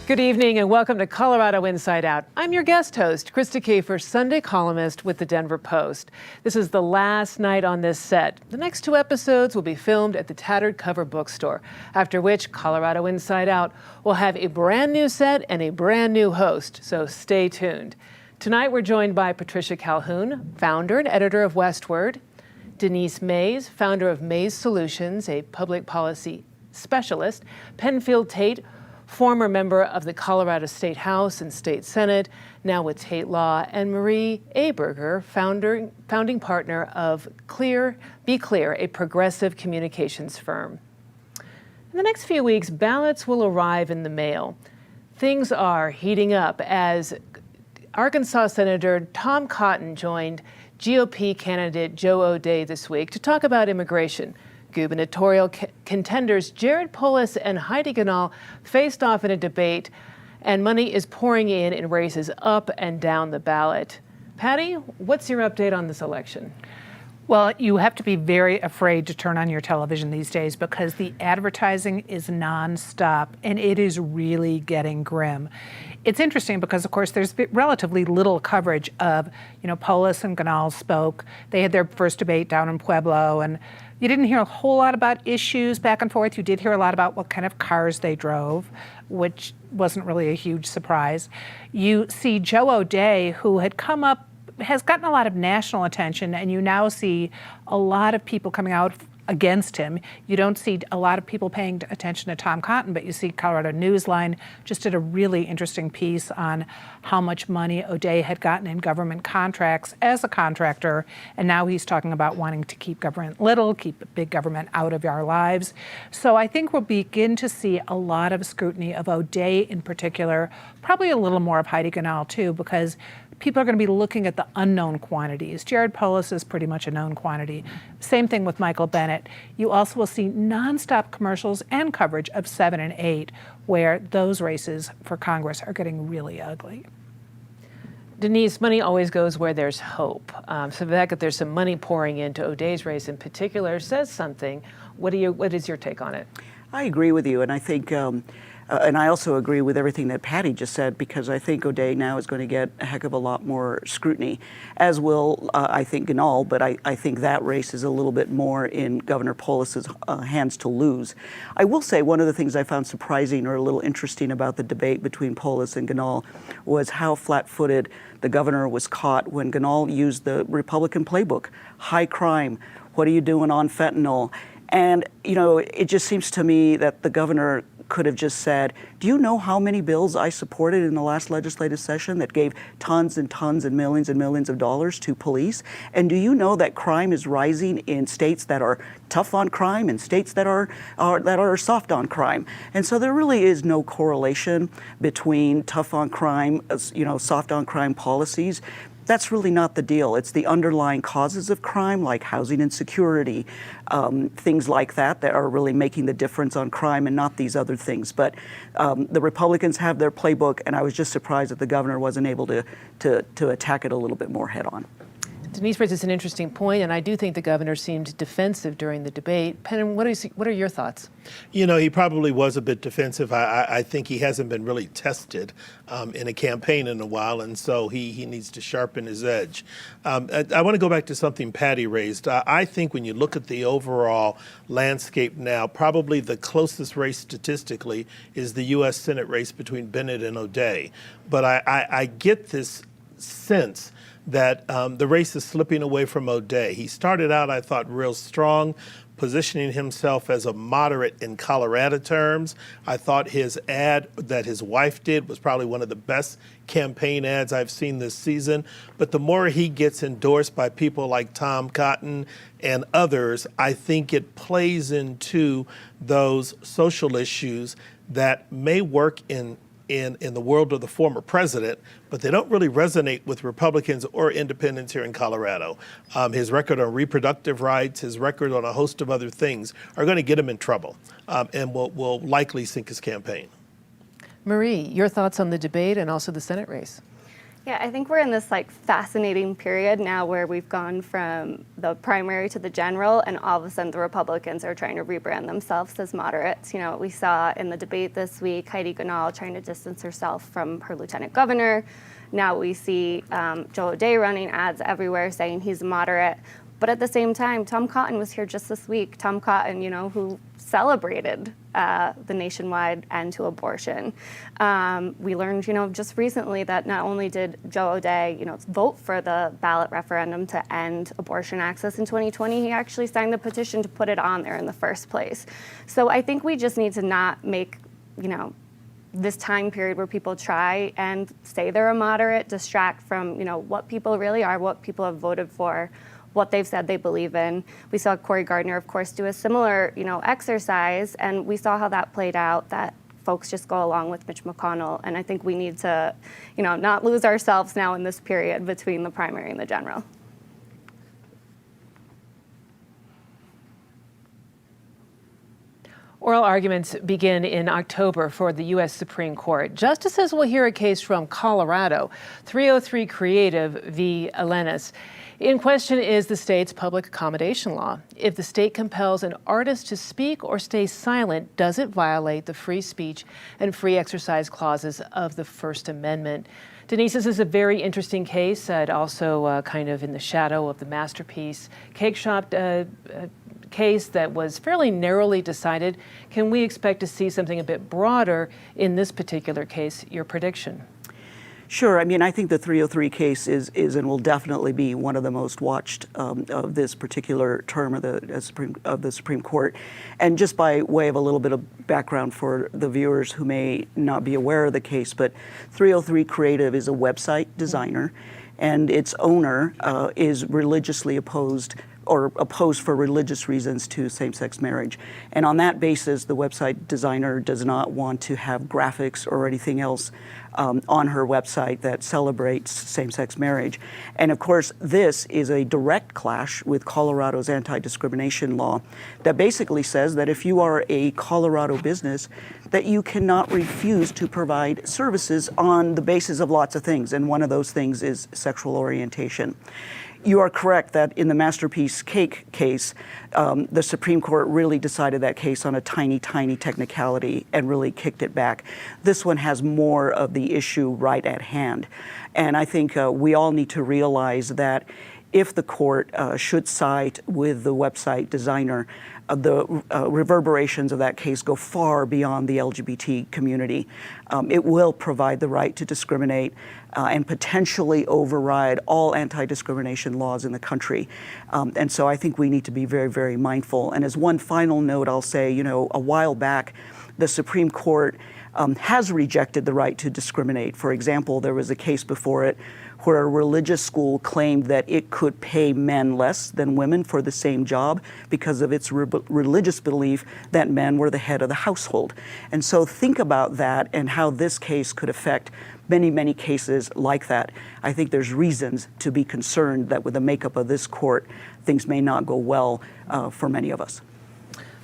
Good evening and welcome to Colorado Inside Out. I'm your guest host, Krista Kiefer, Sunday columnist with the Denver Post. This is the last night on this set. The next two episodes will be filmed at the Tattered Cover Bookstore, after which Colorado Inside Out will have a brand new set and a brand new host, so stay tuned. Tonight we're joined by Patricia Calhoun, founder and editor of Westword, Denise Mays, founder of Mays Solutions, a public policy specialist, Penfield Tate, former member of the Colorado State House and State Senate, now with Tate Law, and Marie Aberger, founding partner of Be Clear, a progressive communications firm. In the next few weeks, ballots will arrive in the mail. Things are heating up as Arkansas Senator Tom Cotton joined GOP candidate Joe O'Dea this week to talk about immigration. Gubernatorial contenders Jared Polis and Heidi Ganahl faced off in a debate, and money is pouring in races up and down the ballot. Patty, what's your update on this election? Well, you have to be very afraid to turn on your television these days because the advertising is nonstop and it is really getting grim. It's interesting because, of course, there's relatively little coverage of, Polis and Ganahl spoke. They had their first debate down in Pueblo, and you didn't hear a whole lot about issues back and forth. You did hear a lot about what kind of cars they drove, which wasn't really a huge surprise. You see Joe O'Dea, who has gotten a lot of national attention, and you now see a lot of people coming out against him. You don't see a lot of people paying attention to Tom Cotton, but you see Colorado Newsline just did a really interesting piece on how much money O'Dea had gotten in government contracts as a contractor, and now he's talking about wanting to keep government little, keep big government out of our lives. So I think we'll begin to see a lot of scrutiny of O'Dea in particular, probably a little more of Heidi Ganahl too, because people are going to be looking at the unknown quantities. Jared Polis is pretty much a known quantity. Same thing with Michael Bennet. You also will see nonstop commercials and coverage of 7 and 8, where those races for Congress are getting really ugly. Denise, money always goes where there's hope. So the fact that there's some money pouring into O'Dea's race in particular says something. What is your take on it? I agree with you, and I think and I also agree with everything that Patty just said, because I think O'Dea now is going to get a heck of a lot more scrutiny, as will, I think, Ganahl, but I think that race is a little bit more in Governor Polis's hands to lose. I will say one of the things I found surprising or a little interesting about the debate between Polis and Ganahl was how flat-footed the governor was caught when Ganahl used the Republican playbook. High crime, what are you doing on fentanyl? And, it just seems to me that the governor could have just said, do you know how many bills I supported in the last legislative session that gave tons and tons and millions of dollars to police? And do you know that crime is rising in states that are tough on crime and states that are soft on crime? And so there really is no correlation between tough on crime, soft on crime policies. That's really not the deal. It's the underlying causes of crime, like housing insecurity, things like that are really making the difference on crime, and not these other things. But the Republicans have their playbook, and I was just surprised that the governor wasn't able to attack it a little bit more head on. Denise raises an interesting point, and I do think the governor seemed defensive during the debate. Penn, what are your thoughts? He probably was a bit defensive. I think he hasn't been really tested in a campaign in a while, and so he needs to sharpen his edge. I want to go back to something Patty raised. I think when you look at the overall landscape now, probably the closest race statistically is the U.S. Senate race between Bennet and O'Dea. But I get this sense that the race is slipping away from O'Dea. He started out, I thought, real strong, positioning himself as a moderate in Colorado terms. I thought his ad that his wife did was probably one of the best campaign ads I've seen this season. But the more he gets endorsed by people like Tom Cotton and others, I think it plays into those social issues that may work in the world of the former president, but they don't really resonate with Republicans or independents here in Colorado. His record on reproductive rights, his record on a host of other things are going to get him in trouble and will likely sink his campaign. Marie, your thoughts on the debate and also the Senate race? Yeah, I think we're in this like fascinating period now where we've gone from the primary to the general, and all of a sudden the Republicans are trying to rebrand themselves as moderates. You know, we saw in the debate this week, Heidi Ganahl trying to distance herself from her lieutenant governor. Now we see Joe O'Dea running ads everywhere saying he's a moderate. But at the same time, Tom Cotton was here just this week. Tom Cotton, you know, who celebrated the nationwide end to abortion. We learned, you know, just recently that not only did Joe O'Dea, you know, vote for the ballot referendum to end abortion access in 2020, he actually signed the petition to put it on there in the first place. So I think we just need to not make, you know, this time period where people try and say they're a moderate distract from, you know, what people really are, what people have voted for, what they've said they believe in. We saw Cory Gardner, of course, do a similar, you know, exercise, and we saw how that played out, that folks just go along with Mitch McConnell. And I think we need to, you know, not lose ourselves now in this period between the primary and the general. Oral arguments begin in October for the U.S. Supreme Court. Justices will hear a case from Colorado, 303 Creative v. Elenis. In question is the state's public accommodation law. If the state compels an artist to speak or stay silent, does it violate the free speech and free exercise clauses of the First Amendment? Denise, this is a very interesting case, also kind of in the shadow of the Masterpiece Cake Shop case that was fairly narrowly decided. Can we expect to see something a bit broader in this particular case? Your prediction? Sure. I mean, I think the 303 case is and will definitely be one of the most watched of this particular term of the Supreme Court. And just by way of a little bit of background for the viewers who may not be aware of the case, but 303 Creative is a website designer, and its owner is religiously opposed for religious reasons to same-sex marriage. And on that basis, the website designer does not want to have graphics or anything else on her website that celebrates same-sex marriage. And of course, this is a direct clash with Colorado's anti-discrimination law that basically says that if you are a Colorado business, that you cannot refuse to provide services on the basis of lots of things. And one of those things is sexual orientation. You are correct that in the Masterpiece Cake case, the Supreme Court really decided that case on a tiny, tiny technicality and really kicked it back. This one has more of the issue right at hand. And I think we all need to realize that if the court should side with the website designer, the reverberations of that case go far beyond the LGBT community. It will provide the right to discriminate and potentially override all anti-discrimination laws in the country. And so I think we need to be very, very mindful. And as one final note, I'll say, you know, a while back, the Supreme Court has rejected the right to discriminate. For example, there was a case before it where a religious school claimed that it could pay men less than women for the same job because of its religious belief that men were the head of the household. And so think about that and how this case could affect many, many cases like that. I think there's reasons to be concerned that with the makeup of this court, things may not go well for many of us.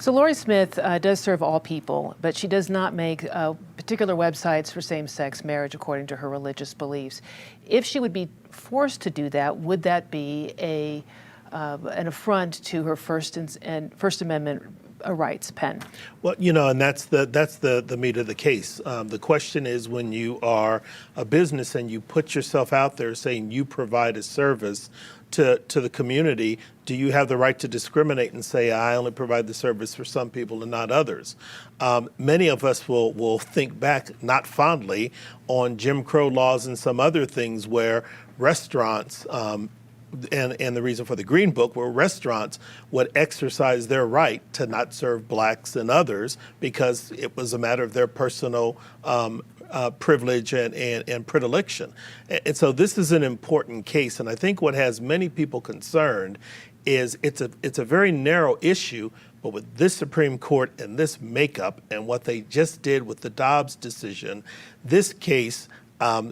So Lori Smith does serve all people, but she does not make particular websites for same-sex marriage according to her religious beliefs. If she would be forced to do that, would that be an affront to her First Amendment rights, Penn? Well, you know, and that's the meat of the case. The question is, when you are a business and you put yourself out there saying you provide a service to the community, do you have the right to discriminate and say, I only provide the service for some people and not others? Many of us will think back, not fondly, on Jim Crow laws and some other things where restaurants, and the reason for the Green Book, where restaurants would exercise their right to not serve blacks and others because it was a matter of their personal privilege and predilection. And so this is an important case, and I think what has many people concerned is it's a very narrow issue, but with this Supreme Court and this makeup and what they just did with the Dobbs decision, this case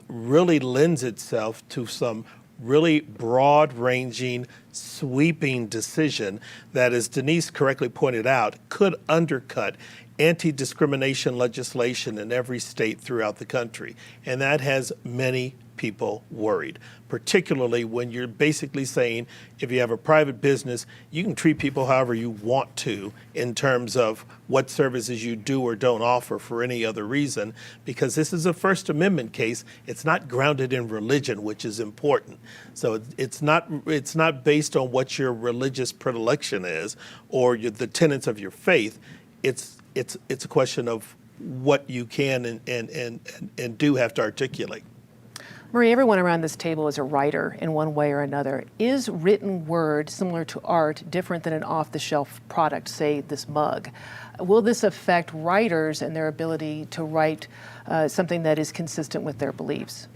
really lends itself to some really broad-ranging, sweeping decision that, as Denise correctly pointed out, could undercut anti-discrimination legislation in every state throughout the country. And that has many, people worried, particularly when you're basically saying if you have a private business, you can treat people however you want to in terms of what services you do or don't offer for any other reason, because this is a First Amendment case. It's not grounded in religion, which is important. So it's not based on what your religious predilection is or the tenets of your faith. It's a question of what you can and do have to articulate. Marie, everyone around this table is a writer in one way or another. Is written word, similar to art, different than an off-the-shelf product, say this mug? Will this affect writers and their ability to write something that is consistent with their beliefs?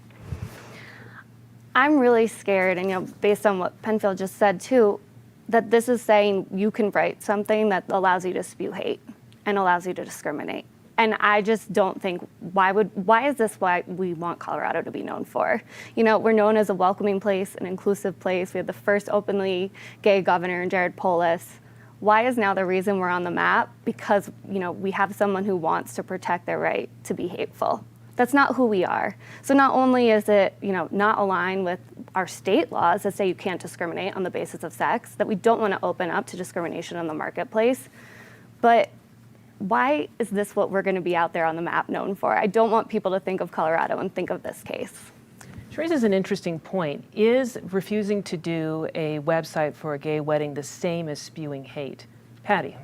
I'm really scared, and based on what Penfield just said too, that this is saying you can write something that allows you to spew hate and allows you to discriminate. And I just don't think, why is this what we want Colorado to be known for? We're known as a welcoming place, an inclusive place. We had the first openly gay governor in Jared Polis. Why is now the reason we're on the map? Because, we have someone who wants to protect their right to be hateful. That's not who we are. So not only is it, not aligned with our state laws that say you can't discriminate on the basis of sex, that we don't want to open up to discrimination in the marketplace, but why is this what we're going to be out there on the map known for? I don't want people to think of Colorado and think of this case. She raises an interesting point. Is refusing to do a website for a gay wedding the same as spewing hate? Patty.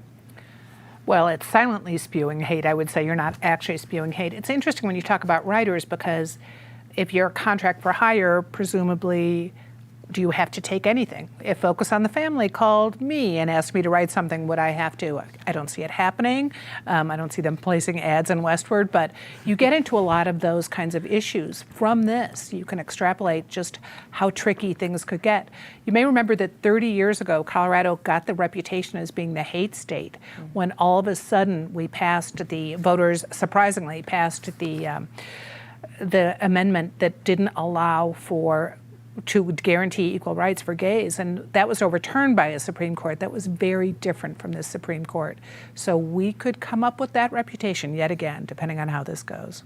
Well, it's silently spewing hate. I would say you're not actually spewing hate. It's interesting when you talk about writers, because if you're a contract for hire, presumably, do you have to take anything? If Focus on the Family called me and asked me to write something, would I have to? I don't see it happening. I don't see them placing ads in Westward, but you get into a lot of those kinds of issues. From this, you can extrapolate just how tricky things could get. You may remember that 30 years ago, Colorado got the reputation as being the hate state, when all of a sudden voters surprisingly passed the amendment that didn't allow to guarantee equal rights for gays. And that was overturned by a Supreme Court that was very different from this Supreme Court. So we could come up with that reputation yet again, depending on how this goes.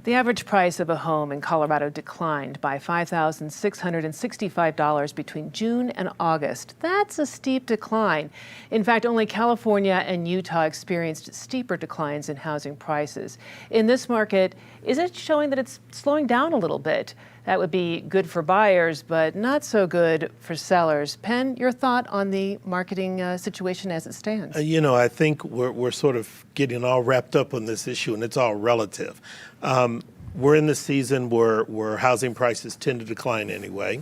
The average price of a home in Colorado declined by $5,665 between June and August. That's a steep decline. In fact, only California and Utah experienced steeper declines in housing prices. In this market, is it showing that it's slowing down a little bit? That would be good for buyers, but not so good for sellers. Penn, your thought on the marketing situation as it stands? I think we're sort of getting all wrapped up on this issue, and it's all relative. We're in the season where housing prices tend to decline anyway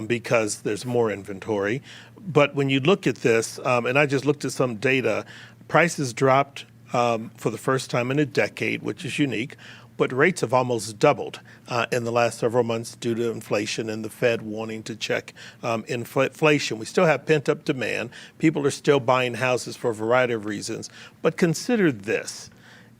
because there's more inventory. But when you look at this, and I just looked at some data, prices dropped for the first time in a decade, which is unique. But rates have almost doubled in the last several months due to inflation and the Fed wanting to check inflation. We still have pent-up demand. People are still buying houses for a variety of reasons. But consider this.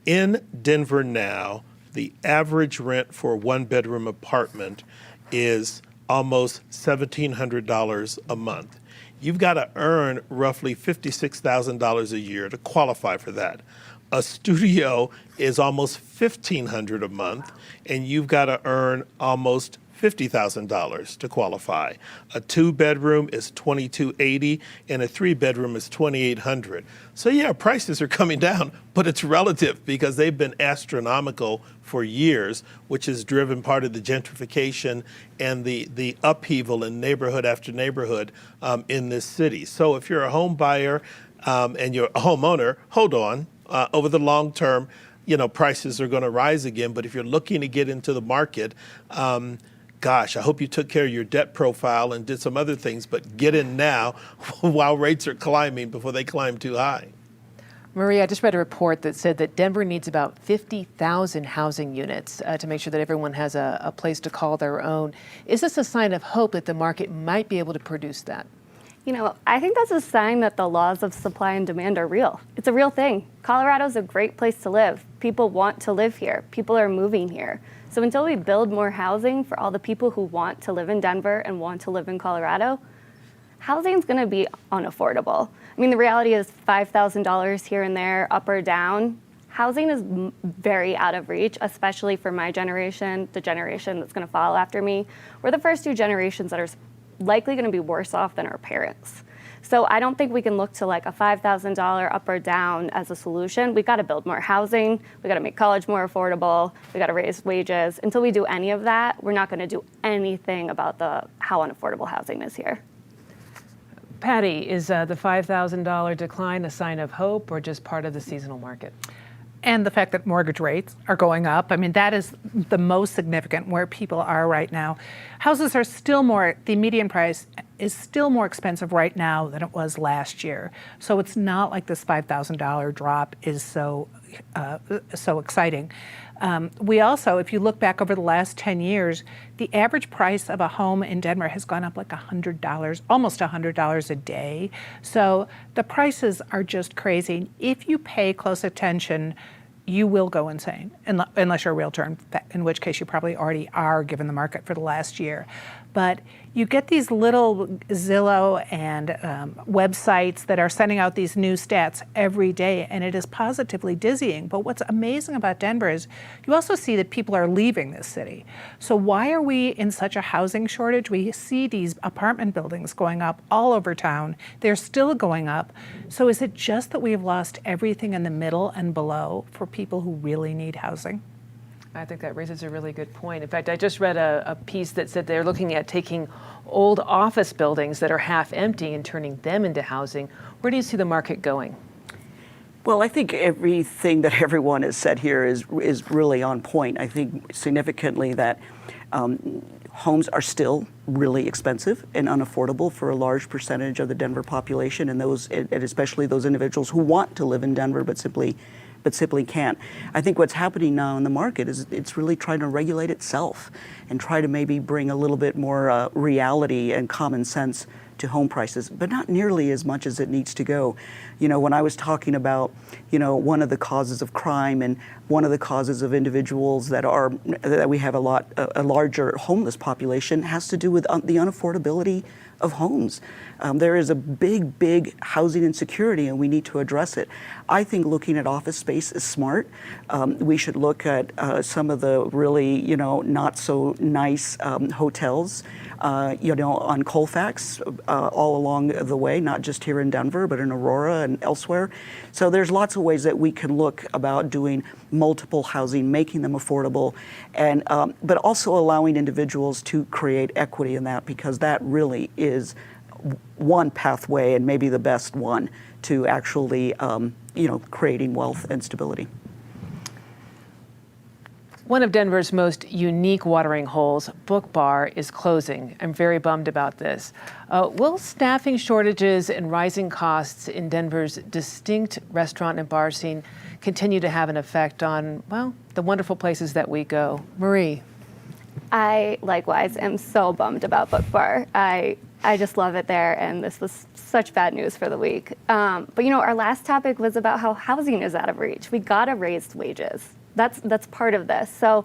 In Denver now, the average rent for a one-bedroom apartment is almost $1,700 a month. You've got to earn roughly $56,000 a year to qualify for that. A studio is almost $1,500 a month, and you've got to earn almost $50,000 to qualify. A two-bedroom is $2,280, and a three-bedroom is $2,800. So yeah, prices are coming down, but it's relative because they've been astronomical for years, which has driven part of the gentrification and the upheaval in neighborhood after neighborhood in this city. So if you're a home buyer and you're a homeowner, hold on. Over the long term, prices are going to rise again. But if you're looking to get into the market, gosh, I hope you took care of your debt profile and did some other things, but get in now while rates are climbing before they climb too high. Maria, I just read a report that said that Denver needs about 50,000 housing units to make sure that everyone has a place to call their own. Is this a sign of hope that the market might be able to produce that? I think that's a sign that the laws of supply and demand are real. It's a real thing. Colorado's a great place to live. People want to live here. People are moving here. So until we build more housing for all the people who want to live in Denver and want to live in Colorado, housing's going to be unaffordable. The reality is $5,000 here and there, up or down. housing is very out of reach, especially for my generation, the generation that's going to follow after me. We're the first two generations that are likely going to be worse off than our parents. So I don't think we can look to like a $5,000 up or down as a solution. We've got to build more housing. We got to make college more affordable. We got to raise wages. Until we do any of that, we're not going to do anything about how unaffordable housing is here. Patty, is the $5,000 decline a sign of hope or just part of the seasonal market? And the fact that mortgage rates are going up. I mean, that is the most significant where people are right now. Houses are still the median price is still more expensive right now than it was last year. So it's not like this $5,000 drop is so exciting. We also, if you look back over the last 10 years, the average price of a home in Denver has gone up like $100, almost $100 a day. So the prices are just crazy. If you pay close attention, you will go insane, unless you're a realtor, in which case you probably already are given the market for the last year. But you get these little Zillow and websites that are sending out these new stats every day, and it is positively dizzying. But what's amazing about Denver is you also see that people are leaving this city. So why are we in such a housing shortage? We see these apartment buildings going up all over town. They're still going up. So is it just that we have lost everything in the middle and below for people who really need housing? I think that raises a really good point. In fact, I just read a piece that said they're looking at taking old office buildings that are half empty and turning them into housing. Where do you see the market going? Well, I think everything that everyone has said here is really on point. I think significantly that homes are still really expensive and unaffordable for a large percentage of the Denver population, and especially those individuals who want to live in Denver but simply can't. I think what's happening now in the market is it's really trying to regulate itself and try to maybe bring a little bit more reality and common sense to home prices, but not nearly as much as it needs to go. You know, when I was talking about, one of the causes of crime and one of the causes of individuals that we have a larger homeless population has to do with the unaffordability of homes. There is a big housing insecurity, and we need to address it. I think looking at office space is smart. We should look at some of the really, not so nice hotels, on Colfax, all along the way, not just here in Denver, but in Aurora and elsewhere. So there's lots of ways that we can look about doing multiple housing, making them affordable, and but also allowing individuals to create equity in that, because that really is one pathway, and maybe the best one, to actually creating wealth and stability. One of Denver's most unique watering holes, Book Bar, is closing. I'm very bummed about this. Will staffing shortages and rising costs in Denver's distinct restaurant and bar scene continue to have an effect on, the wonderful places that we go? Marie. I likewise am so bummed about Book Bar. I just love it there, and this was such bad news for the week. But our last topic was about how housing is out of reach. We gotta raise wages. That's part of this. So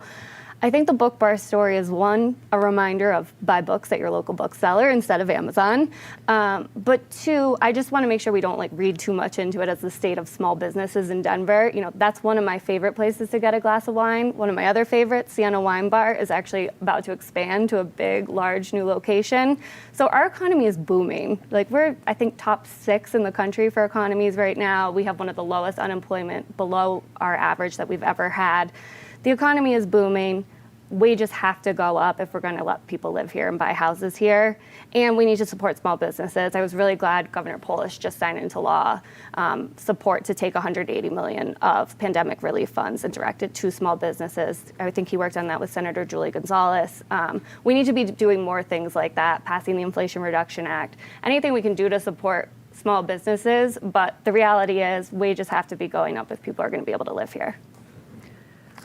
I think the Book Bar story is, one, a reminder of buy books at your local bookseller instead of Amazon. But two, I just want to make sure we don't read too much into it as the state of small businesses in Denver. That's one of my favorite places to get a glass of wine. One of my other favorites, Sienna Wine Bar, is actually about to expand to a big, large new location. So our economy is booming. We're, I think, top 6 in the country for economies right now. We have one of the lowest unemployment, below our average that we've ever had. The economy is booming. Wages have to go up if we're going to let people live here and buy houses here. And we need to support small businesses. I was really glad Governor Polish just signed into law support to take $180 million of pandemic relief funds and direct it to small businesses. I think he worked on that with Senator Julie Gonzalez. We need to be doing more things like that, passing the Inflation Reduction Act, anything we can do to support small businesses. But the reality is wages have to be going up if people are going to be able to live here.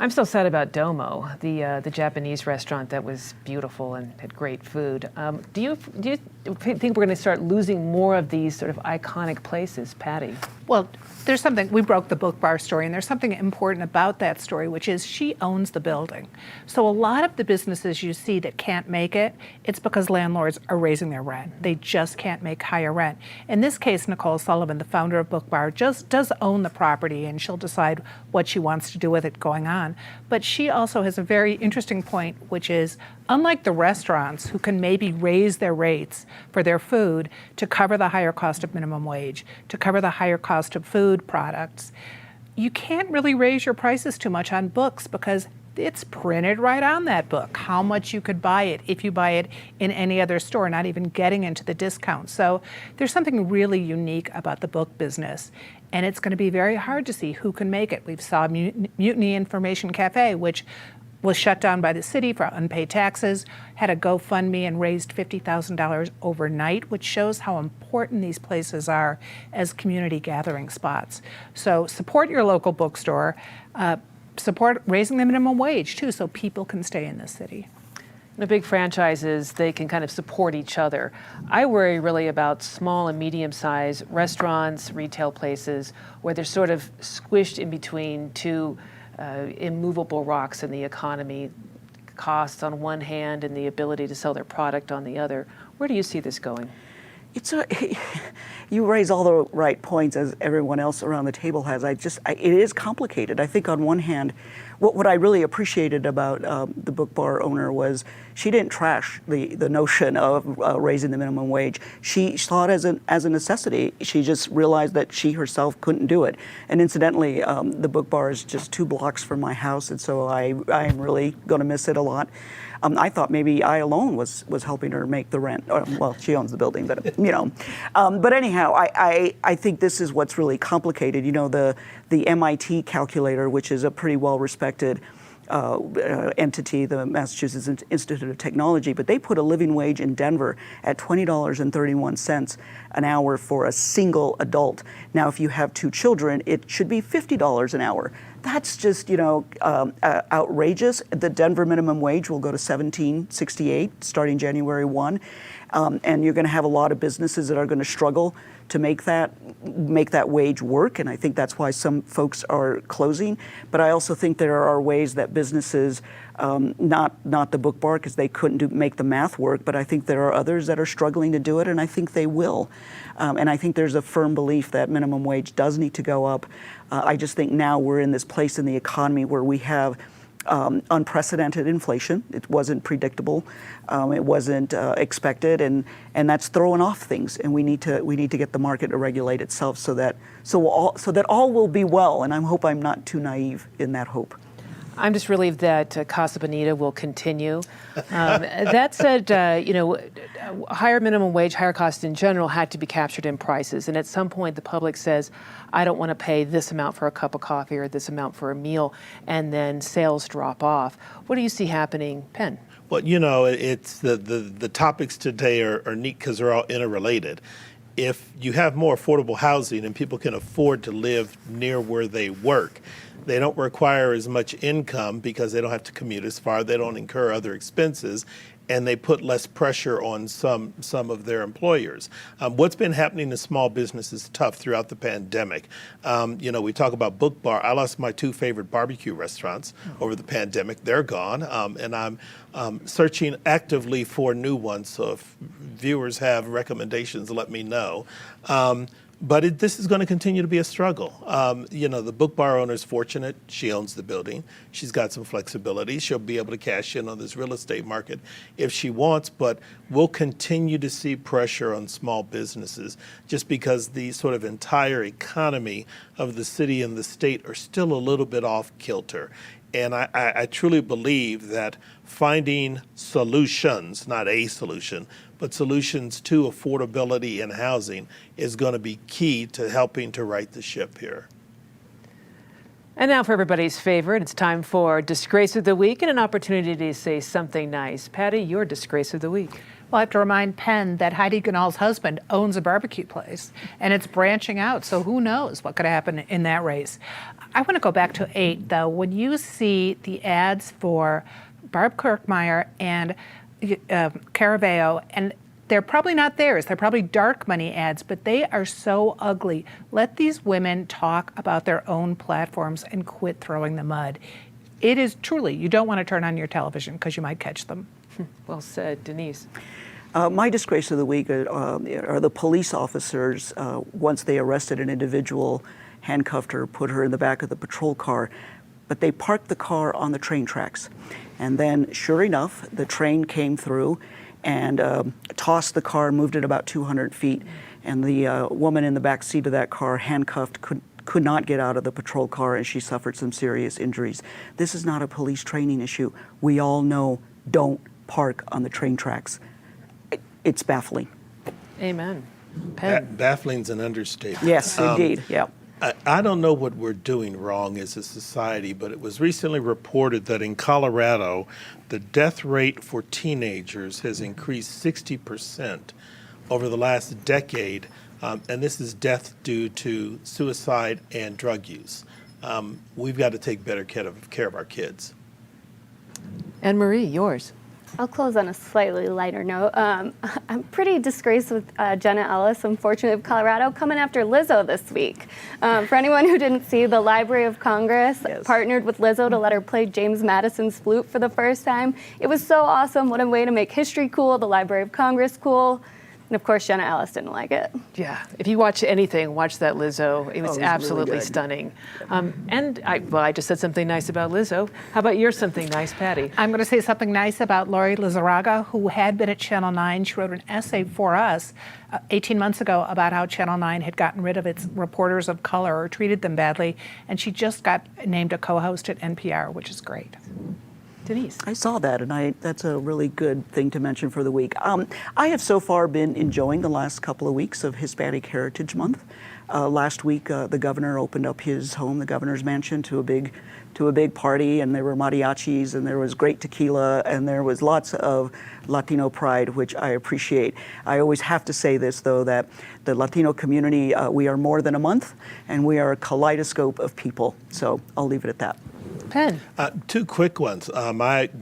I'm still sad about Domo, the Japanese restaurant that was beautiful and had great food. Do you think we're going to start losing more of these sort of iconic places, Patty? Well, there's something, we broke the Book Bar story, and there's something important about that story, which is she owns the building. So a lot of the businesses you see that can't make it, it's because landlords are raising their rent. They just can't make higher rent. In this case, Nicole Sullivan, the founder of Book Bar, just does own the property, and she'll decide what she wants to do with it going on. But she also has a very interesting point, which is, unlike the restaurants who can maybe raise their rates for their food to cover the higher cost of minimum wage, to cover the higher cost of food products, you can't really raise your prices too much on books because it's printed right on that book how much you could buy it if you buy it in any other store, not even getting into the discount. So there's something really unique about the book business, and it's going to be very hard to see who can make it. We've saw Mutiny Information Cafe, which was shut down by the city for unpaid taxes, had a GoFundMe and raised $50,000 overnight, which shows how important these places are as community gathering spots. So support your local bookstore, support raising the minimum wage too, so people can stay in the city. The big franchises, they can kind of support each other. I worry really about small and medium-sized restaurants, retail places, where they're sort of squished in between two immovable rocks in the economy, costs on one hand and the ability to sell their product on the other. Where do you see this going? You raise all the right points, as everyone else around the table has. It is complicated. I think on one hand, what I really appreciated about the Book Bar owner was she didn't trash the notion of raising the minimum wage. She saw it as a necessity. She just realized that she herself couldn't do it. And incidentally, the Book Bar is just 2 blocks from my house, and so I am really going to miss it a lot. I thought maybe I alone was helping her make the rent. Well, she owns the building, but you know. But anyhow, I think this is what's really complicated. You know, the MIT calculator, which is a pretty well-respected entity, the Massachusetts Institute of Technology, but they put a living wage in Denver at $20.31 an hour for a single adult. Now, if you have 2 children, it should be $50 an hour. That's just, outrageous. The Denver minimum wage will go to $17.68 starting January 1. And you're going to have a lot of businesses that are going to struggle to make that wage work, and I think that's why some folks are closing. But I also think there are ways that businesses, not the Book Bar, because they couldn't make the math work, but I think there are others that are struggling to do it, and I think they will. And I think there's a firm belief that minimum wage does need to go up. I just think now we're in this place in the economy where we have unprecedented inflation. It wasn't predictable. It wasn't expected, and that's throwing off things. And we need to get the market to regulate itself so that all will be well. And I hope I'm not too naive in that hope. I'm just relieved that Casa Bonita will continue. That said, higher minimum wage, higher costs in general had to be captured in prices. And at some point, the public says, I don't want to pay this amount for a cup of coffee or this amount for a meal, and then sales drop off. What do you see happening, Penn? Well, it's the topics today are neat because they're all interrelated. If you have more affordable housing and people can afford to live near where they work, they don't require as much income because they don't have to commute as far, they don't incur other expenses, and they put less pressure on some of their employers. What's been happening to small business is tough throughout the pandemic. We talk about Book Bar. I lost my 2 favorite barbecue restaurants over the pandemic. They're gone, and I'm searching actively for new ones. So if viewers have recommendations, let me know. But this is going to continue to be a struggle. The Book Bar owner is fortunate. She owns the building. She's got some flexibility. She'll be able to cash in on this real estate market if she wants, but we'll continue to see pressure on small businesses just because the sort of entire economy of the city and the state are still a little bit off kilter. And I truly believe that finding solutions, not a solution, but solutions to affordability and housing is going to be key to helping to right the ship here. And now for everybody's favorite, it's time for Disgrace of the Week and an opportunity to say something nice. Patty, your Disgrace of the Week. Well, I have to remind Penn that Heidi Ganahl's husband owns a barbecue place, and it's branching out, so who knows what could happen in that race. I want to go back to 8, though. When you see the ads for Barb Kirkmeyer and Caraveo, and they're probably not theirs. They're probably dark money ads, but they are so ugly. Let these women talk about their own platforms and quit throwing the mud. It is truly, you don't want to turn on your television because you might catch them. Well said, Denise. My disgrace of the week are the police officers, once they arrested an individual, handcuffed her, put her in the back of the patrol car, but they parked the car on the train tracks. And then, sure enough, the train came through and tossed the car, moved it about 200 feet, and the woman in the back seat of that car, handcuffed, could not get out of the patrol car, and she suffered some serious injuries. This is not a police training issue. We all know, don't park on the train tracks. It's baffling. Amen. Penn. Baffling's an understatement. Yes, indeed, yeah. I don't know what we're doing wrong as a society, but it was recently reported that in Colorado, the death rate for teenagers has increased 60% over the last decade, and this is death due to suicide and drug use. We've got to take better care of our kids. Anne Marie, yours. I'll close on a slightly lighter note. I'm pretty disgraced with Jenna Ellis, unfortunately, of Colorado, coming after Lizzo this week. For anyone who didn't see, the Library of Congress partnered with Lizzo to let her play James Madison's flute for the first time. It was so awesome. What a way to make history cool, the Library of Congress cool. And of course, Jenna Ellis didn't like it. Yeah, if you watch anything, watch that Lizzo. It was absolutely really stunning. And I just said something nice about Lizzo. How about yours something nice, Patty? I'm going to say something nice about Lori Lizarraga, who had been at Channel 9. She wrote an essay for us 18 months ago about how Channel 9 had gotten rid of its reporters of color or treated them badly, and she just got named a co-host at NPR, which is great. Denise. I saw that, and that's a really good thing to mention for the week. I have so far been enjoying the last couple of weeks of Hispanic Heritage Month. Last week, the governor opened up his home, the governor's mansion, to a big party, and there were mariachis, and there was great tequila, and there was lots of Latino pride, which I appreciate. I always have to say this, though, that the Latino community, we are more than a month, and we are a kaleidoscope of people. So I'll leave it at that. Penn. Two quick ones.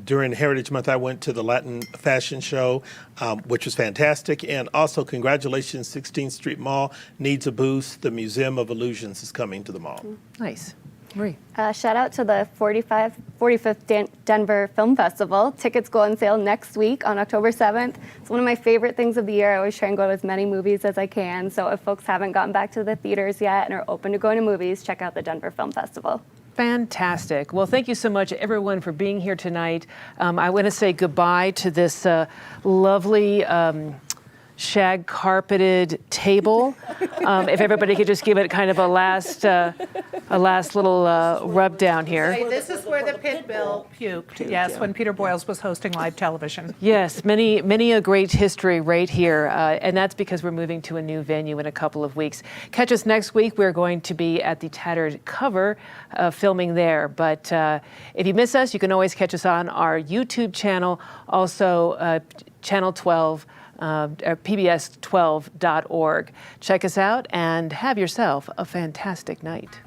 During Heritage Month, I went to the Latin fashion show, which was fantastic. And also, congratulations, 16th Street Mall needs a boost. The Museum of Illusions is coming to the mall. Nice. Marie. Shout out to the 45th Denver Film Festival. Tickets go on sale next week on October 7th. It's one of my favorite things of the year. I always try and go to as many movies as I can. So if folks haven't gotten back to the theaters yet and are open to going to movies, check out the Denver Film Festival. Fantastic. Well, thank you so much, everyone, for being here tonight. I want to say goodbye to this lovely shag carpeted table. If everybody could just give it kind of a last little rub down here. This is where the pit bill puked. Yes, when Peter Boyles was hosting live television. Yes, many a great history right here, and that's because we're moving to a new venue in a couple of weeks. Catch us next week. We're going to be at the Tattered Cover filming there. But if you miss us, you can always catch us on our YouTube channel, also Channel 12. PBS12.org. Check us out and have yourself a fantastic night.